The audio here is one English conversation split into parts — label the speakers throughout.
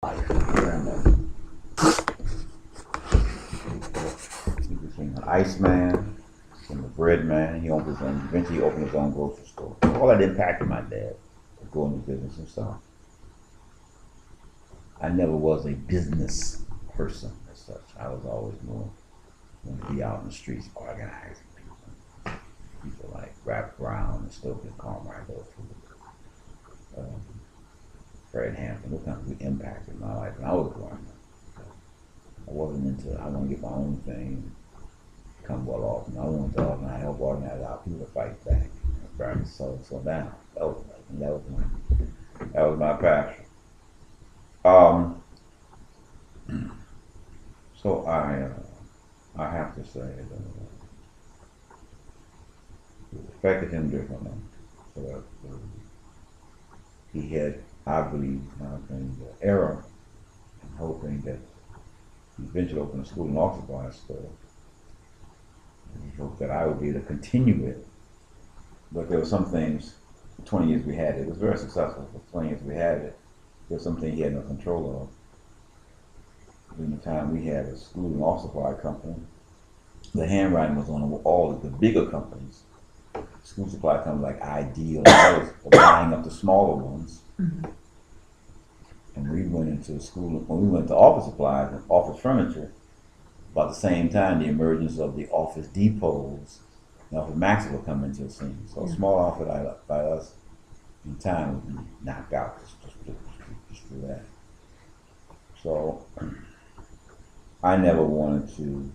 Speaker 1: And, he became an Iceman, became a bread man. He opened his own, eventually he opened his own grocery store. All that impacted my dad to go into business himself. I never was a business person as such. I was always more want to be out in the streets organizing people. People like Rap Brown and Stokely Carmichael, those people. Fred Hampton, what kind of impacted my life when I was growing up. I wasn't into, I want to get my own thing, become well off. And I wanted to organize, help organize our people to fight back. Burn so down. That was my passion. Um, so I have to say that it affected him differently. So he had, I believe, the error in hoping that he eventually opened a school in Oxford store. And he hoped that I would be able to continue it. But there were some things, for 20 years we had it. It was very successful. For 20 years we had it. There were some things he had no control of. During the time we had a school and office supply company, the handwriting was on all of the bigger companies. School supply companies like Ideal and others were buying up the smaller ones. Mm-hmm. And we went into school, when we went to office supplies and office furniture, about the same time the emergence of the office depots and office maxes were coming into the scene. So a small office by us in time would be knocked out just for that. So I never wanted to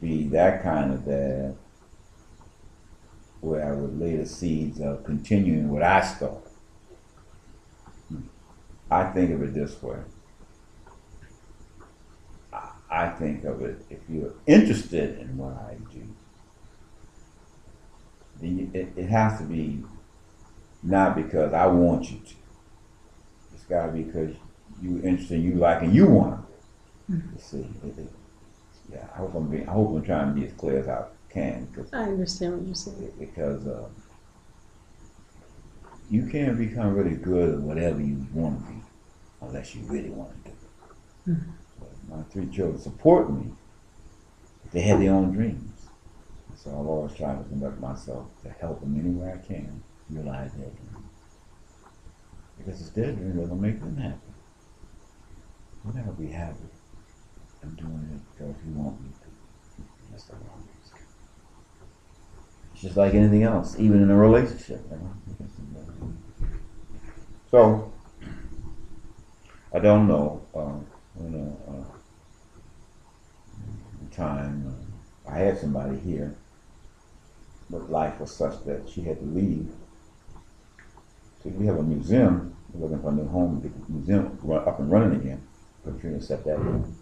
Speaker 1: be that kind of dad where I would lay the seeds of continuing what I started. I think of it this way. I think of it, if you're interested in what I do, then it has to be not because I want you to. It's got to be because you're interested, you like, and you want to. Mm-hmm. You see, yeah. I hope I'm trying to be as clear as I can. Cause
Speaker 2: I understand what you're saying.
Speaker 1: Because you can't become really good at whatever you want to be unless you really want to do it. Mm-hmm. My 3 children support me. They have their own dreams. So I've always tried to conduct myself to help them any way I can realize their dreams. Because it's their dream that's going to make them happy. You'll never be happy. I'm doing it because you want me to. That's the wrong reason. It's just like anything else, even in a relationship. You know? So, I don't know. Time I had somebody here, but life was such that she had to leave. So we have a museum. We're looking for a new home. The museum up and running again. Katrina set that in.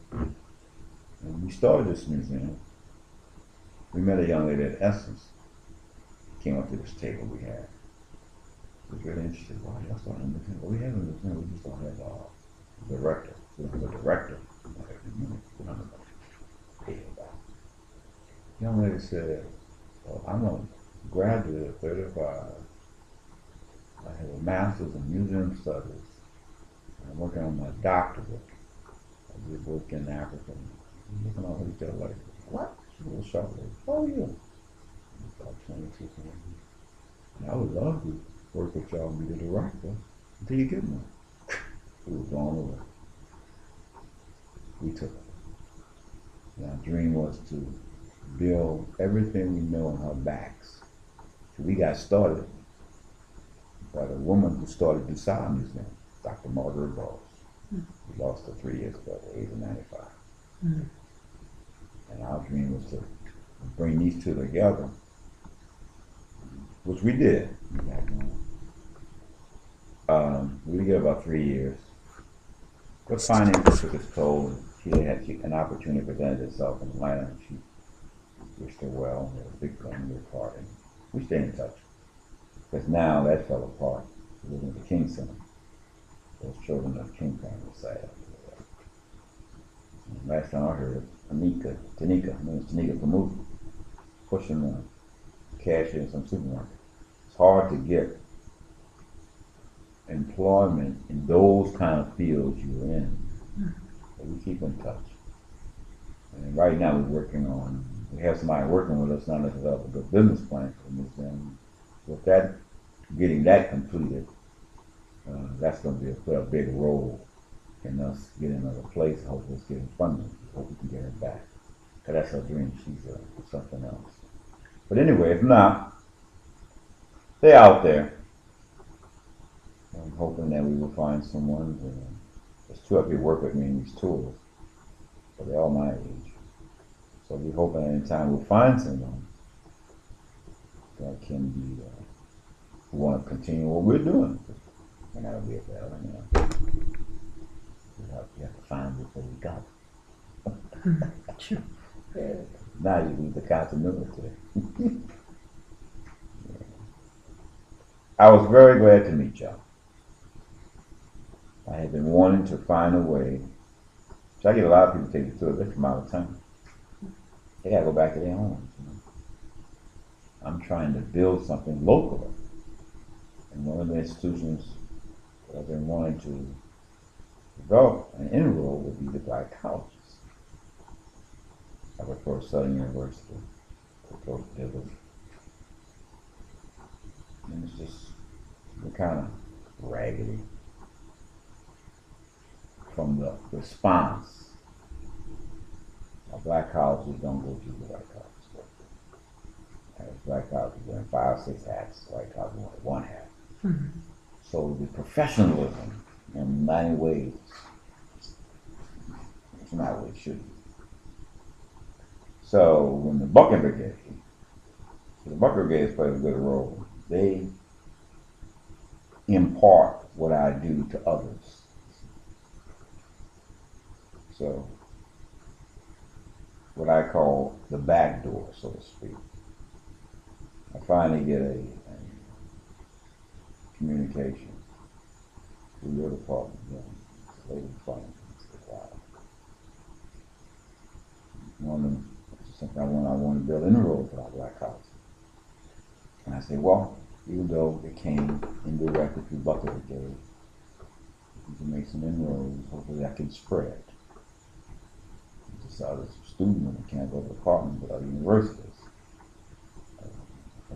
Speaker 1: And we started this museum. We met a young lady at Essence. Came up to this table we had. She was really interested. Why y'all starting a museum? Well, we have a museum. We just don't have a director. We don't have a director. We don't have a young lady said, well, I'm a graduate at 35. I have a master's in museum studies. I'm working on my doctorate. I did work in Africa. I'm looking at each other like, what? She was shocked. Oh, yeah. About 22. And I would love to work with y'all and be the director until you get one. It was blown away. We took it. And our dream was to build everything we know on our backs. So we got started by the woman who started DuSable Museum, Dr. Margaret Bowles. Mm-hmm. We lost her 3 years ago at the age of 95. Mm-hmm. And our dream was to bring these two together, which we did. We did get about 3 years. But finance took its toll. She had an opportunity presented itself in Atlanta, and she wished her well. There was a big family party. We stayed in touch. Because now that fell apart. We lived in the King Center. Those children of the King family were sad. And last time I heard, Tanika Kamuthi, pushing the cashier in some supermarket. It's hard to get employment in those kind of fields you're in. So we keep in touch. And right now we have somebody working with us now to develop a good business plan for this. And with that, getting that completed, that's going to play a big role in us getting another place. Hopefully, it's getting funding. Hope we can get her back. Cause that's her dream. She's something else. But anyway, if not, they're out there. I'm hoping that we will find someone. There's two up here work with me in these tours, but they're all my age. So we're hoping at any time we'll find someone that can be who want to continue what we're doing. And that'll be a battle. You have to find it before we go.
Speaker 2: True.
Speaker 1: Now you need the continuity. I was very glad to meet y'all. I have been wanting to find a way. So I get a lot of people take the tour. They're from out of town. They gotta go back to their homes. I'm trying to build something locally. And one of the institutions that I've been wanting to develop and enroll would be the Black colleges. I work for Southern University, Coach Dillard. And it's just, we're kind of raggedy from the response. Black colleges don't go to the white colleges. Black colleges wearing 5 or 6 hats, white colleges wearing 1 hat. Mm-hmm. So the professionalism in many ways, it's not what it should be. So when the Bucket Brigade, the Bucket Brigade plays a good role. They impart what I do to others. So what I call the back door, so to speak. I finally get a communication through your department, Lady Department. Something I want to build inroads for our Black colleges. And I said, well, even though it came indirectly through Bucket Brigade, we can make some inroads. Hopefully, I can spread. Just other students that can't go to the department, but other universities. I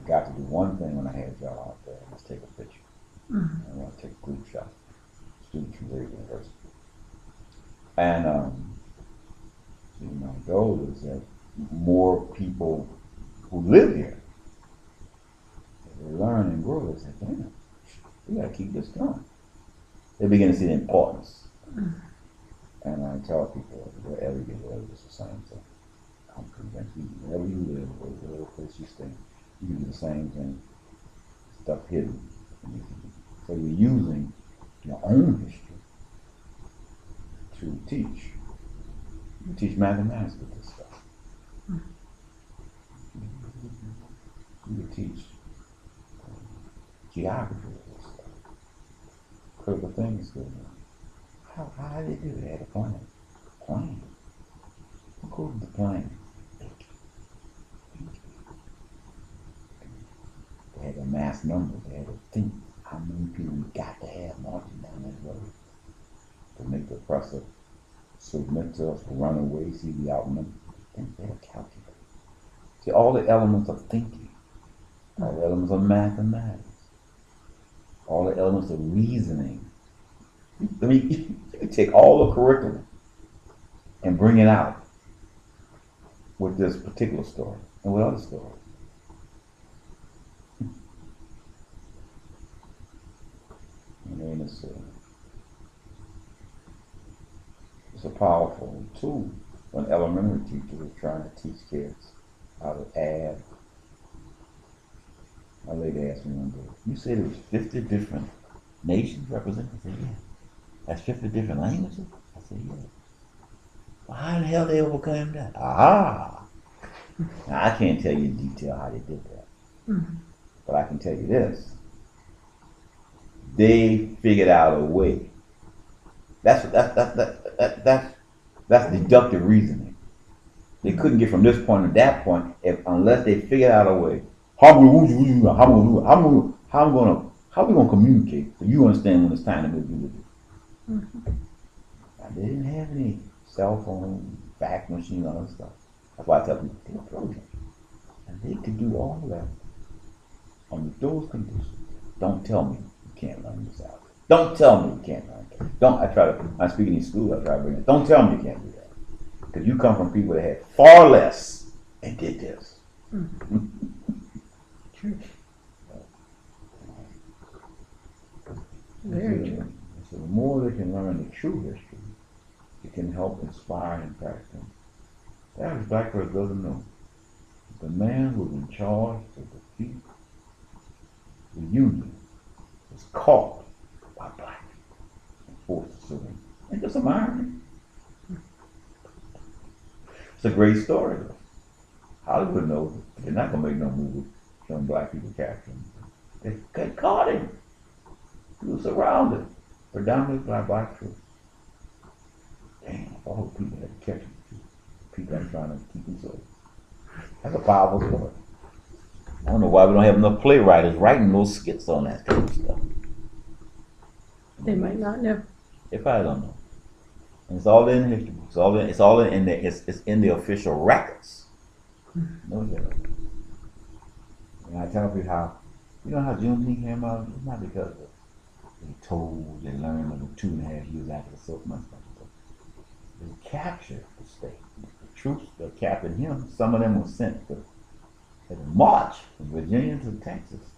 Speaker 1: got to do one thing when I had y'all out there. Let's take a picture. Mm-hmm. I want to take a group shot. Students from Xavier University. And my goal is that more people who live here, they learn and grow. They say, damn, we got to keep this going. They begin to see the importance. Mm-hmm. And I tell people, wherever you live, it's the same thing. I'm convinced wherever you live, whatever place you stay, you can do the same thing. Stuff hidden. So you're using your own history to teach. You teach mathematics with this stuff. You can teach geography with this stuff. Critical things good. How did they do it? They had a plan. Who called the plan? They had to mass numbers. They had to think how many people we got to have marching down that road to make the oppressor submit to us, run away, see the outnumbered. Then they had to calculate. See, all the elements of thinking, all the elements of mathematics, all the elements of reasoning. I mean, you take all the curriculum and bring it out with this particular story and with other stories. I mean, it's a powerful tool when elementary teachers are trying to teach kids how to add. My lady asked me one day, you said there was 50 different nations represented? I said, yeah. That's 50 different languages? I said, yeah. Well, how the hell they overcame that? Aha! Now, I can't tell you in detail how they did that. Mm-hmm. But I can tell you this. They figured out a way. That's deductive reasoning. They couldn't get from this point to that point unless they figured out a way. How I'm going to How we gonna communicate so you understand when it's time to move you to do? And they didn't have any cell phone, fax machine, all that stuff. That's why I tell people, take a program. And they could do all of that under those conditions. Don't tell me you can't learn this out. Don't tell me you can't learn that. I'm speaking in school, I try to bring it. Don't tell me you can't do that. Because you come from people that had far less and did this.
Speaker 2: True. Very true.
Speaker 1: So the more they can learn the true history, it can help inspire and impact them. The average black person doesn't know. The man who was in charge to defeat the Union was caught by black and forced to surrender. And just some irony. It's a great story though. Hollywood knows it. They're not gonna make no movie showing black people capturing him. They caught him. He was surrounded, predominantly by black troops. Damn, all the people had to catch him. People are trying to keep him safe. That's a powerful story. I don't know why we don't have enough playwrights writing those skits on that kind of stuff.
Speaker 2: They might not know.
Speaker 1: They probably don't know. And it's all in history books. It's in the official records. No doubt. And I tell people how, you know how Juneteenth came out? It's not because they learned over 2.5 years after the Silk Month. They captured the state. The troops that captured him, some of them were sent to march from Virginia to Texas.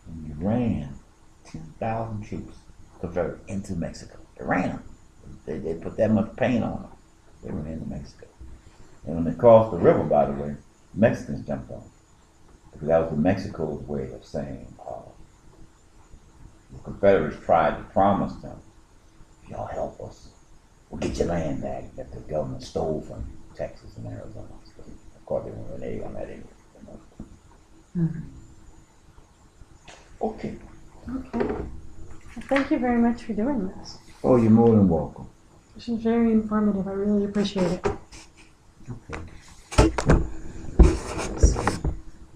Speaker 1: And you ran 10,000 troops converted into Mexico. They ran them. They put that much paint on them. They ran into Mexico. And when they crossed the river, by the way, Mexicans jumped on them. Because that was Mexico's way of saying, the Confederates tried to promise them, if y'all help us, we'll get your land back that the government stole from Texas and Arizona. So, of course, they weren't reneging on that anyway. Okay.
Speaker 2: Okay. Well, thank you very much for doing this.
Speaker 1: Oh, you're more than welcome.
Speaker 2: This was very informative. I really appreciate it.
Speaker 1: Okay.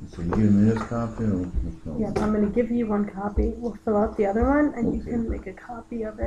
Speaker 1: So you give me this copy or?
Speaker 2: Yeah, I'm going to give you one copy. We'll fill out the other one, and you
Speaker 1: Okay.
Speaker 2: can make a copy of it.